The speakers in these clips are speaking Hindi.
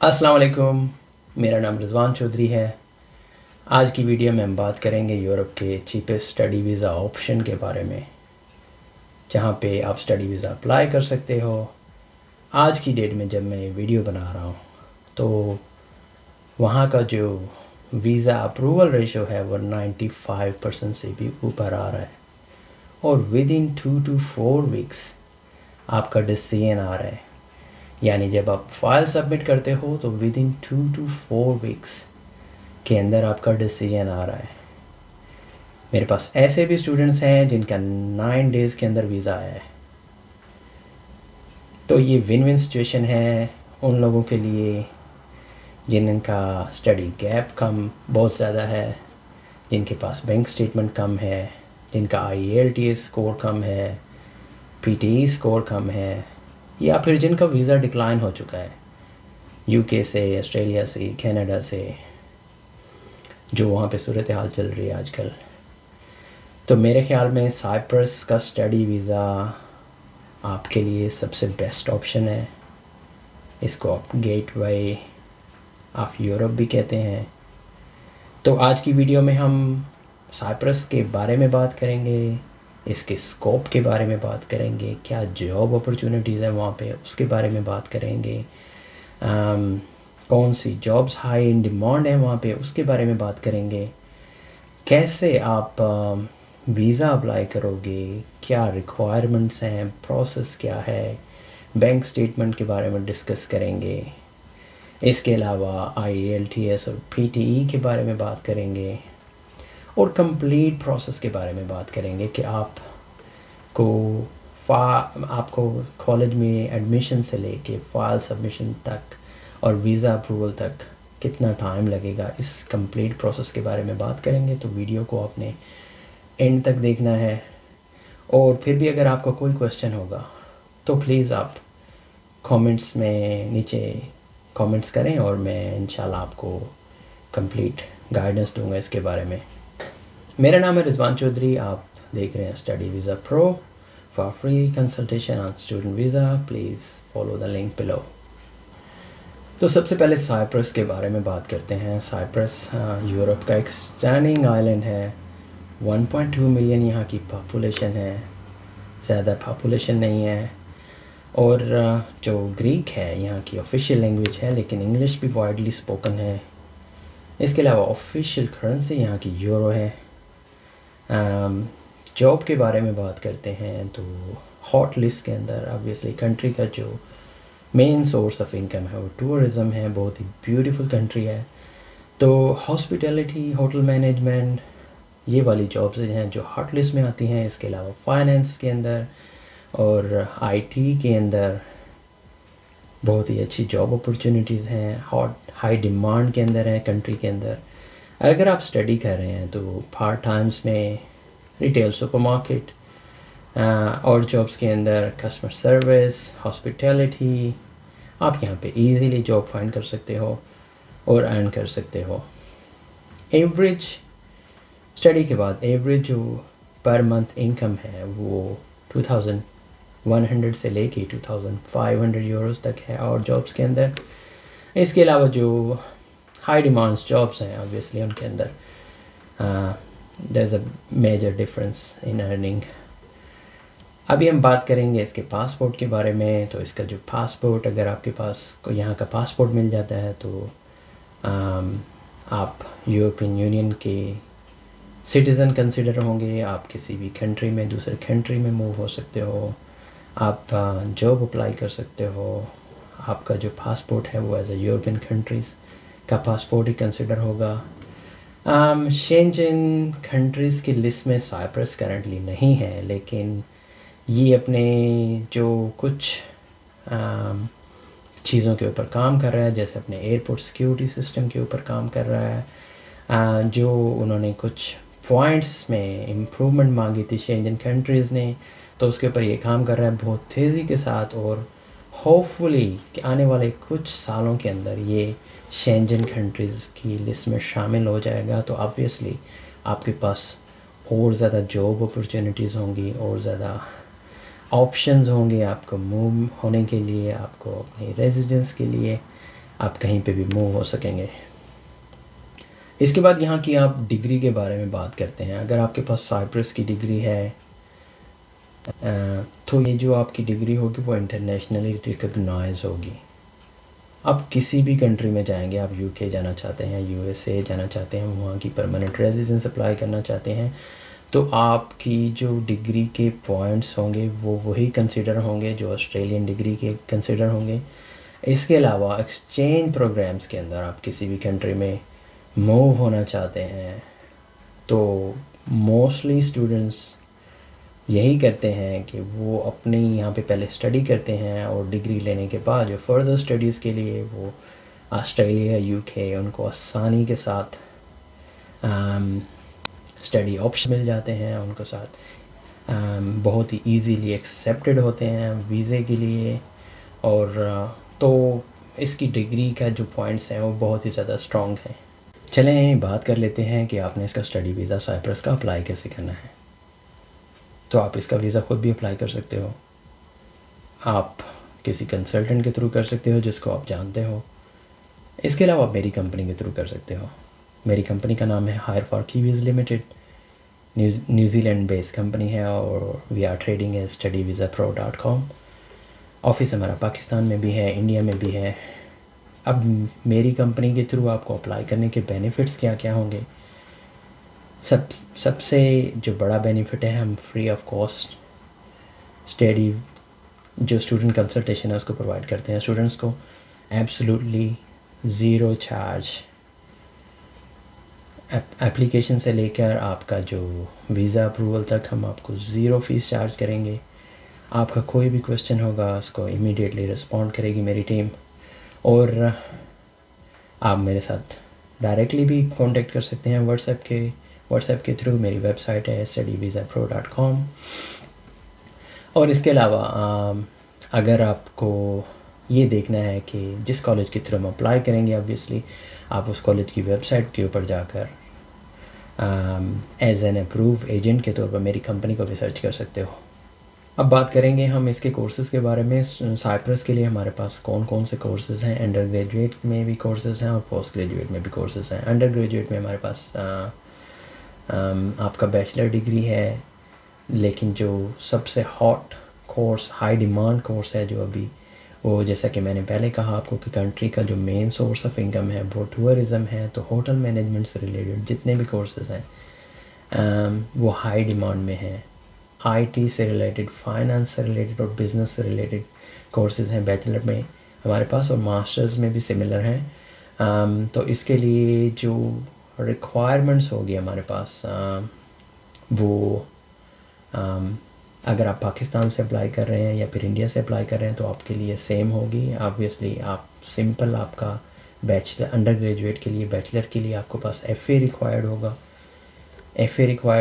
अस्सलाम वालेकुम। मेरा नाम रिजवान चौधरी है। आज की वीडियो में हम बात करेंगे यूरोप के चीपेस्ट स्टडी वीज़ा ऑप्शन के बारे में, जहाँ पे आप स्टडी वीज़ा अप्लाई कर सकते हो। आज की डेट में जब मैं वीडियो बना रहा हूँ तो वहाँ का जो वीज़ा अप्रूवल रेशो है वो 95% से भी ऊपर आ रहा है और विद इन 2 to 4 वीक्स आपका डिसीजन आ रहा है। यानी जब आप फाइल सबमिट करते हो तो विद इन 2 to 4 वीक्स के अंदर आपका डिसीजन आ रहा है। मेरे पास ऐसे भी स्टूडेंट्स हैं जिनका 9 डेज़ के अंदर वीज़ा आया है। तो ये विन विन सिचुएशन है उन लोगों के लिए जिनका स्टडी गैप कम बहुत ज़्यादा है, जिनके पास बैंक स्टेटमेंट कम है, जिनका IELTS स्कोर कम है, PTE स्कोर कम है, या फिर जिनका वीज़ा डिक्लाइन हो चुका है UK से, ऑस्ट्रेलिया से, कनाडा से, जो वहाँ पे सूरत हाल चल रही है आजकल। तो मेरे ख्याल में साइप्रस का स्टडी वीज़ा आपके लिए सबसे बेस्ट ऑप्शन है। इसको आप गेटवे ऑफ यूरोप भी कहते हैं। तो आज की वीडियो में हम साइप्रस के बारे में बात करेंगे, इसके स्कोप के बारे में बात करेंगे, क्या जॉब अपॉर्चुनिटीज़ हैं वहाँ पे उसके बारे में बात करेंगे, कौन सी जॉब्स हाई इन डिमांड है वहाँ पे उसके बारे में बात करेंगे, कैसे आप वीज़ा अप्लाई करोगे, क्या रिक्वायरमेंट्स हैं, प्रोसेस क्या है, बैंक स्टेटमेंट के बारे में डिस्कस करेंगे। इसके अलावा IELTS और PTE के बारे में बात करेंगे और कंप्लीट प्रोसेस के बारे में बात करेंगे कि आपको कॉलेज में एडमिशन से लेके फाइल सबमिशन तक और वीज़ा अप्रूवल तक कितना टाइम लगेगा। इस कंप्लीट प्रोसेस के बारे में बात करेंगे। तो वीडियो को आपने एंड तक देखना है। और फिर भी अगर आपका कोई क्वेश्चन होगा तो प्लीज़ आप कमेंट्स में नीचे कमेंट्स करें और मैं इंशाल्लाह आपको कंप्लीट गाइडेंस दूंगा इसके बारे में। मेरा नाम है रिजवान चौधरी। आप देख रहे हैं study visa pro. For free consultation on student visa please follow the link below. तो सबसे पहले साइप्रस के बारे में बात करते हैं। साइप्रस यूरोप का एक स्टनिंग आइलैंड है। 1.2 मिलियन यहाँ की पॉपुलेशन है, ज़्यादा पॉपुलेशन नहीं है। और जो ग्रीक है यहाँ की ऑफिशियल लैंग्वेज है, लेकिन इंग्लिश भी वाइडली स्पोकन है। इसके अलावा ऑफिशियल करेंसी यहाँ की यूरो है। जॉब के बारे में बात करते हैं तो हॉट लिस्ट के अंदर ऑब्वियसली कंट्री का जो मेन सोर्स ऑफ इनकम है वो टूरिज़म है। बहुत ही ब्यूटीफुल कंट्री है। तो हॉस्पिटैलिटी, होटल मैनेजमेंट, ये वाली जॉब्स हैं जो हॉट लिस्ट में आती हैं। इसके अलावा फाइनेंस के अंदर और IT के अंदर बहुत ही अच्छी जॉब अपॉर्चुनिटीज़ हैं। हाई डिमांड के अंदर है कंट्री के अंदर। अगर आप स्टडी कर रहे हैं तो पार्ट टाइम्स में रिटेल सुपरमार्केट और जॉब्स के अंदर कस्टमर सर्विस, हॉस्पिटैलिटी, आप यहाँ पे इजीली जॉब फाइंड कर सकते हो और अर्न कर सकते हो। एवरेज स्टडी के बाद एवरेज जो पर मंथ इनकम है वो 2100 से लेके 2500 यूरोस तक है और जॉब्स के अंदर। इसके अलावा जो हाई डिमांड्स जॉब्स हैं ऑब्वियसली उनके अंदर there is a major difference in earning. अभी हम बात करेंगे इसके पासपोर्ट के बारे में। तो इसका जो पासपोर्ट, अगर आपके पास कोई यहाँ का पासपोर्ट मिल जाता है तो आप यूरोपियन यूनियन के सिटीज़न कंसिडर होंगे। आप किसी भी कंट्री में दूसरे कंट्री में मूव हो सकते हो। आप जॉब अप्लाई कर सकते हो। आपका जो पासपोर्ट है वो एज ए यूरोपियन कंट्रीज़ का पासपोर्ट ही कंसिडर होगा। शेंजन कंट्रीज़ की लिस्ट में साइप्रस करंटली नहीं है, लेकिन ये अपने जो कुछ चीज़ों के ऊपर काम कर रहा है, जैसे अपने एयरपोर्ट सिक्योरिटी सिस्टम के ऊपर काम कर रहा है। जो उन्होंने कुछ पॉइंट्स में इम्प्रूवमेंट मांगी थी शेंजन कंट्रीज़ ने, तो उसके ऊपर ये काम कर रहा है बहुत तेज़ी के साथ। और होपफुली कि आने वाले कुछ सालों के अंदर ये शेंजन कंट्रीज़ की लिस्ट में शामिल हो जाएगा। तो ऑब्वियसली आपके पास और ज़्यादा जॉब अपॉर्चुनिटीज़ होंगी और ज़्यादा ऑप्शंस होंगे आपको मूव होने के लिए, आपको अपनी रेजिडेंस के लिए। आप कहीं पे भी मूव हो सकेंगे। इसके बाद यहाँ की आप डिग्री के बारे में बात करते हैं। अगर आपके पास साइप्रस की डिग्री है तो ये जो आपकी डिग्री होगी वो इंटरनेशनली रिकग्नाइज होगी। आप किसी भी कंट्री में जाएंगे, आप यूके जाना चाहते हैं, यूएसए जाना चाहते हैं, वहाँ की परमानेंट रेजिडेंस अप्लाई करना चाहते हैं, तो आपकी जो डिग्री के पॉइंट्स होंगे वो वही कंसिडर होंगे जो ऑस्ट्रेलियन डिग्री के कंसिडर होंगे। इसके अलावा एक्सचेंज प्रोग्राम्स के अंदर आप किसी भी कंट्री में मूव होना चाहते हैं तो मोस्टली स्टूडेंट्स यही करते हैं कि वो अपनी यहाँ पे पहले स्टडी करते हैं और डिग्री लेने के बाद जो फर्दर स्टडीज़ के लिए वो ऑस्ट्रेलिया, यूके, उनको आसानी के साथ स्टडी ऑप्शन मिल जाते हैं, उनको साथ बहुत ही इजीली एक्सेप्टेड होते हैं वीज़े के लिए। और तो इसकी डिग्री का जो पॉइंट्स हैं वो बहुत ही ज़्यादा स्ट्रॉन्ग हैं। चलें बात कर लेते हैं कि आपने इसका स्टडी वीज़ा साइप्रस का अप्लाई कैसे करना है। तो आप इसका वीज़ा ख़ुद भी अप्लाई कर सकते हो, आप किसी कंसल्टेंट के थ्रू कर सकते हो जिसको आप जानते हो। इसके अलावा आप मेरी कंपनी के थ्रू कर सकते हो। मेरी कंपनी का नाम है hire for kiwis limited, New Zealand based company है और we are trading as studyvisapro.com। Office हमारा पाकिस्तान में भी है, इंडिया में भी है। अब मेरी कंपनी के थ्रू आपको अप्लाई करने के बेनिफिट्स क्या क्या होंगे। सबसे जो बड़ा बेनिफिट है, हम फ्री ऑफ कॉस्ट स्टडी जो स्टूडेंट कंसल्टेशन है उसको प्रोवाइड करते हैं स्टूडेंट्स को, एब्सोल्युटली ज़ीरो चार्ज। एप्लीकेशन से लेकर आपका जो वीज़ा अप्रूवल तक हम आपको ज़ीरो फीस चार्ज करेंगे। आपका कोई भी क्वेश्चन होगा उसको इमीडिएटली रिस्पॉन्ड करेगी मेरी टीम, और आप मेरे साथ डायरेक्टली भी कांटेक्ट कर सकते हैं व्हाट्सएप के थ्रू। मेरी वेबसाइट है studyvisapro.com। और इसके अलावा अगर आपको ये देखना है कि जिस कॉलेज के थ्रू हम अप्लाई करेंगे, ऑब्वियसली आप उस कॉलेज की वेबसाइट के ऊपर जाकर एज एन अप्रूव एजेंट के तौर पर मेरी कंपनी को भी सर्च कर सकते हो। अब बात करेंगे हम इसके कोर्सेज़ के बारे में। साइप्रस के लिए हमारे पास कौन कौन से कोर्सेज़ हैं। अंडर ग्रेजुएट में भी कोर्सेज़ हैं और पोस्ट ग्रेजुएट में भी कोर्सेज़ हैं। अंडर ग्रेजुएट में हमारे पास आपका बैचलर डिग्री है, लेकिन जो सबसे hot course, high demand course है जो अभी, वो जैसा कि मैंने पहले कहा आपको कि कंट्री का जो मेन सोर्स ऑफ इनकम है वो टूरिज़म है। तो होटल मैनेजमेंट से रिलेटेड जितने भी कोर्सेज़ हैं वो हाई डिमांड में हैं। आईटी से रिलेटेड, फाइनेंस से रिलेटेड और बिज़नेस से रिलेटेड कोर्सेज़ हैं बैचलर में हमारे पास, और मास्टर्स में भी सिमिलर हैं। तो इसके लिए जो रिक्वायरमेंट्स होगी हमारे पास वो अगर आप पाकिस्तान से अप्लाई कर रहे हैं या फिर इंडिया से अप्लाई कर रहे हैं तो आपके लिए सेम होगी। ऑब्वियसली आप सिंपल, आपका बैचलर, अंडर ग्रेजुएट के लिए, बैचलर के लिए आपको पास एफ़ए रिक्वायर्ड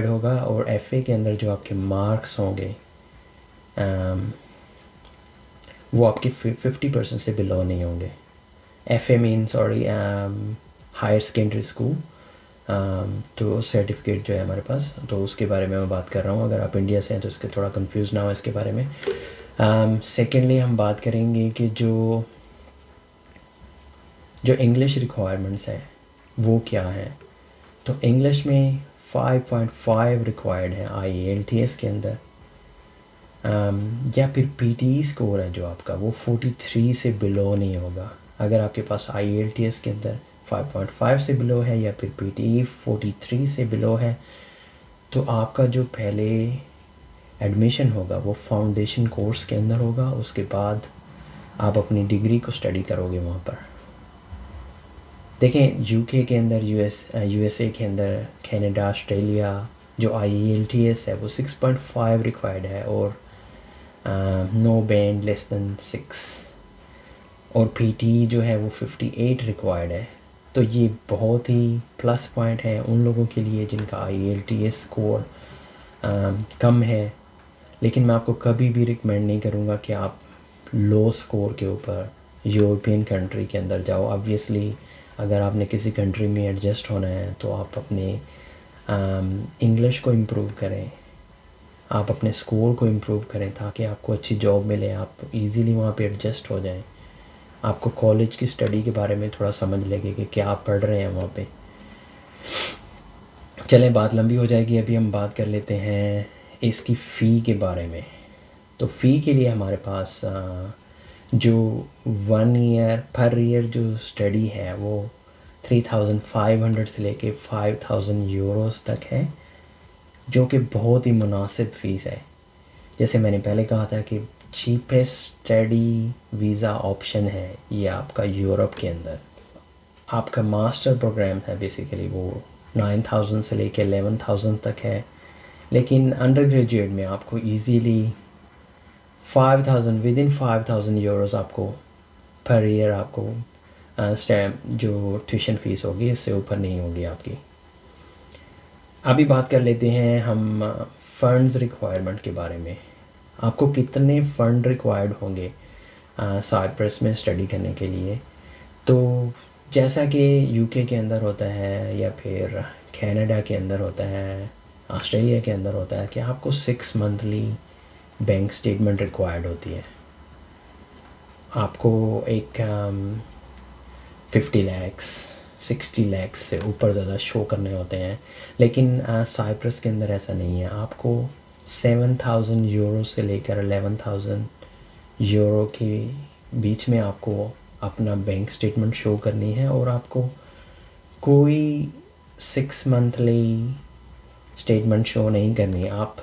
होगा और एफ़ए के अंदर जो आपके मार्क्स होंगे वो आपके 50% से बिलो नहीं होंगे। FA mean higher secondary school. तो सर्टिफिकेट जो है हमारे पास, तो उसके बारे में मैं बात कर रहा हूँ। अगर आप इंडिया से हैं तो इसके थोड़ा कंफ्यूज ना हो इसके बारे में। सेकेंडली हम बात करेंगे कि जो इंग्लिश रिक्वायरमेंट्स हैं वो क्या है। तो इंग्लिश में 5.5 रिक्वायर्ड है IELTS के अंदर, या फिर PTE स्कोर है जो आपका वो 43 से बिलो नहीं होगा। अगर आपके पास IELTS के अंदर 5.5 से बिलो है या फिर PTE 43 से बिलो है तो आपका जो पहले एडमिशन होगा वो फाउंडेशन कोर्स के अंदर होगा। उसके बाद आप अपनी डिग्री को स्टडी करोगे वहाँ पर। देखें UK के अंदर, USA के अंदर, कनाडा, ऑस्ट्रेलिया जो IELTS है वो 6.5 रिक्वायर्ड है और नो बैंड लेस देन 6, और PTE जो है वो 58 रिक्वायर्ड है। तो ये बहुत ही प्लस पॉइंट है उन लोगों के लिए जिनका IELTS स्कोर कम है। लेकिन मैं आपको कभी भी रिकमेंड नहीं करूँगा कि आप लो स्कोर के ऊपर यूरोपियन कंट्री के अंदर जाओ। ऑब्वियसली अगर आपने किसी कंट्री में एडजस्ट होना है तो आप अपने इंग्लिश को इम्प्रूव करें, आप अपने स्कोर को इम्प्रूव करें ताकि आपको अच्छी जॉब मिले, आप इजीली वहाँ पे एडजस्ट हो जाएं। आपको कॉलेज की स्टडी के बारे में थोड़ा समझ लेंगे कि क्या आप पढ़ रहे हैं वहाँ पे। चलें, बात लंबी हो जाएगी, अभी हम बात कर लेते हैं इसकी फ़ी के बारे में। तो फ़ी के लिए हमारे पास जो 1 ईयर पर ईयर जो स्टडी है वो 3,500 से लेके 5,000 यूरोस तक है, जो कि बहुत ही मुनासिब फ़ीस है। जैसे मैंने पहले कहा था कि चीपेस्ट स्टडी वीज़ा ऑप्शन है ये आपका यूरोप के अंदर। आपका मास्टर प्रोग्राम है बेसिकली वो 9,000 से लेके 11,000 तक है, लेकिन अंडर ग्रेजुएट में आपको इजीली 5,000 विद इन 5,000 यूरोस आपको पर ईयर आपको जो ट्यूशन फ़ीस होगी इससे ऊपर नहीं होगी आपकी। अभी बात कर लेते हैं हम फ़ंड्स रिक्वायरमेंट के बारे में। आपको कितने फ़ंड रिक्वायर्ड होंगे साइप्रस में स्टडी करने के लिए। तो जैसा कि यूके के अंदर होता है या फिर कनाडा के अंदर होता है, ऑस्ट्रेलिया के अंदर होता है कि आपको 6 मंथली बैंक स्टेटमेंट रिक्वायर्ड होती है। आपको एक 50 लाख 60 लाख से ऊपर ज़्यादा शो करने होते हैं, लेकिन साइप्रस के अंदर ऐसा नहीं है। आपको 7,000 यूरो से लेकर 11,000 यूरो के बीच में आपको अपना बैंक स्टेटमेंट शो करनी है, और आपको कोई 6 मंथली स्टेटमेंट शो नहीं करनी। आप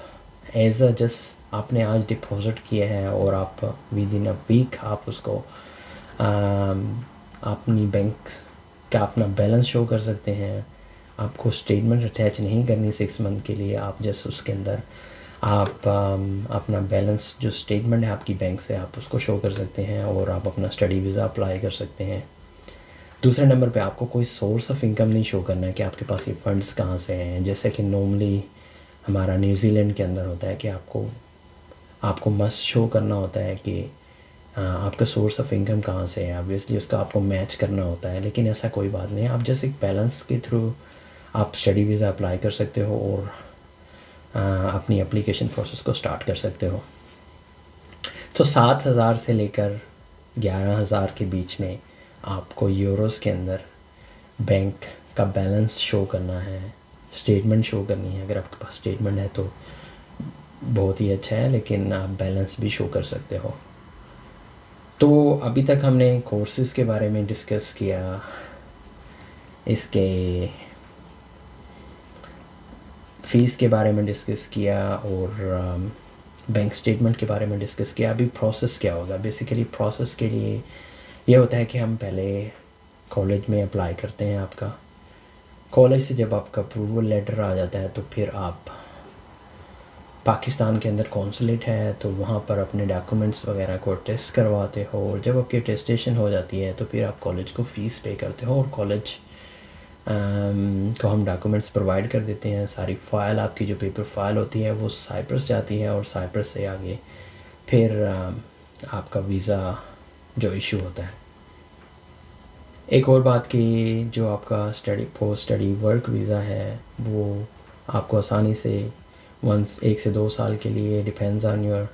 एज अ जस्ट आपने आज डिपॉजिट किया है और आप विद इन अ वीक आप उसको अपनी बैंक का अपना बैलेंस शो कर सकते हैं। आपको स्टेटमेंट अटैच नहीं करनी 6 मंथ के लिए। आप जस्ट उसके अंदर आप अपना बैलेंस जो स्टेटमेंट है आपकी बैंक से आप उसको शो कर सकते हैं और आप अपना स्टडी वीज़ा अप्लाई कर सकते हैं। दूसरे नंबर पे आपको कोई सोर्स ऑफ इनकम नहीं शो करना है कि आपके पास ये फ़ंड्स कहाँ से हैं। जैसे कि नॉर्मली हमारा न्यूजीलैंड के अंदर होता है कि आपको मस्ट शो करना होता है कि आपका सोर्स ऑफ इनकम कहाँ से है। ऑब्वियसली उसका आपको मैच करना होता है, लेकिन ऐसा कोई बात नहीं है। आप जैसे एक बैलेंस के थ्रू आप स्टडी वीज़ा अप्लाई कर सकते हो और अपनी एप्लीकेशन प्रोसेस को स्टार्ट कर सकते हो। तो 7,000 से लेकर 11,000 के बीच में आपको यूरोस के अंदर बैंक का बैलेंस शो करना है, स्टेटमेंट शो करनी है। अगर आपके पास स्टेटमेंट है तो बहुत ही अच्छा है, लेकिन आप बैलेंस भी शो कर सकते हो। तो अभी तक हमने कोर्सेज़ के बारे में डिस्कस किया, इसके फ़ीस के बारे में डिस्कस किया और बैंक स्टेटमेंट के बारे में डिस्कस किया। अभी प्रोसेस क्या होगा। बेसिकली प्रोसेस के लिए ये होता है कि हम पहले कॉलेज में अप्लाई करते हैं। आपका कॉलेज से जब आपका अप्रूवल लेटर आ जाता है तो फिर आप पाकिस्तान के अंदर कौंसलेट है तो वहाँ पर अपने डॉक्यूमेंट्स वगैरह को टेस्ट करवाते हो, और जब आपकी टेस्टेशन हो जाती है तो फिर आप कॉलेज को फ़ीस पे करते हो और कॉलेज को हम डॉक्यूमेंट्स प्रोवाइड कर देते हैं। सारी फ़ाइल आपकी जो पेपर फाइल होती है वो साइप्रस जाती है और साइप्रस से आगे फिर आपका वीज़ा जो इशू होता है। एक और बात कि जो आपका पोस्ट स्टडी वर्क वीज़ा है वो आपको आसानी से 1 से 2 साल के लिए, depends on your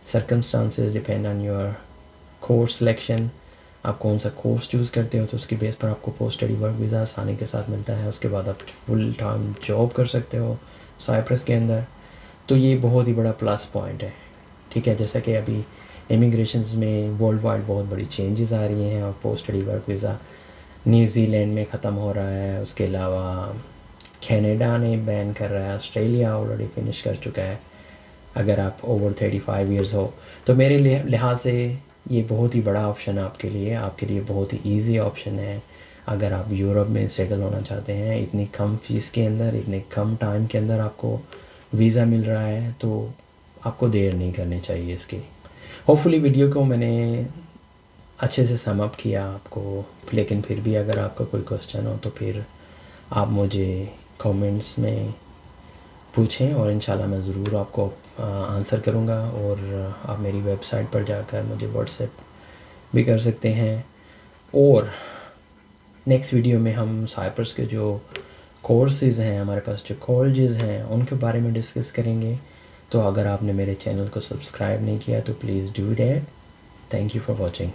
circumstances, depend on your course selection, आप कौन सा कोर्स चूज़ करते हो तो उसकी बेस पर आपको पोस्ट स्टडी वर्क वीज़ा आसानी के साथ मिलता है। उसके बाद आप फुल टाइम जॉब कर सकते हो साइप्रस के अंदर। तो ये बहुत ही बड़ा प्लस पॉइंट है। ठीक है, जैसा कि अभी इमिग्रेशंस में वर्ल्ड वाइड बहुत बड़ी चेंजेस आ रही हैं और post study work visa New Zealand में ख़त्म हो रहा है। उसके अलावा कनाडा ने बैन कर रहा है, ऑस्ट्रेलिया ऑलरेडी फिनिश कर चुका है अगर आप ओवर 35 ईयर्स हो। तो मेरे लिहाज से ये बहुत ही बड़ा ऑप्शन है आपके लिए बहुत ही इजी ऑप्शन है। अगर आप यूरोप में सेटल होना चाहते हैं, इतनी कम फ़ीस के अंदर, इतने कम टाइम के अंदर आपको वीज़ा मिल रहा है, तो आपको देर नहीं करनी चाहिए इसकी। होपफुली वीडियो को मैंने अच्छे से सम अप किया आपको, लेकिन फिर भी अगर आपका कोई क्वेश्चन हो तो फिर आप मुझे कमेंट्स में पूछें और इंशाल्लाह मैं ज़रूर आपको आंसर करूँगा। और आप मेरी वेबसाइट पर जाकर मुझे व्हाट्सएप भी कर सकते हैं। और नेक्स्ट वीडियो में हम साइप्रस के जो कोर्सेज़ हैं, हमारे पास जो कॉलेजेस हैं, उनके बारे में डिस्कस करेंगे। तो अगर आपने मेरे चैनल को सब्सक्राइब नहीं किया तो please do that. Thank you for watching.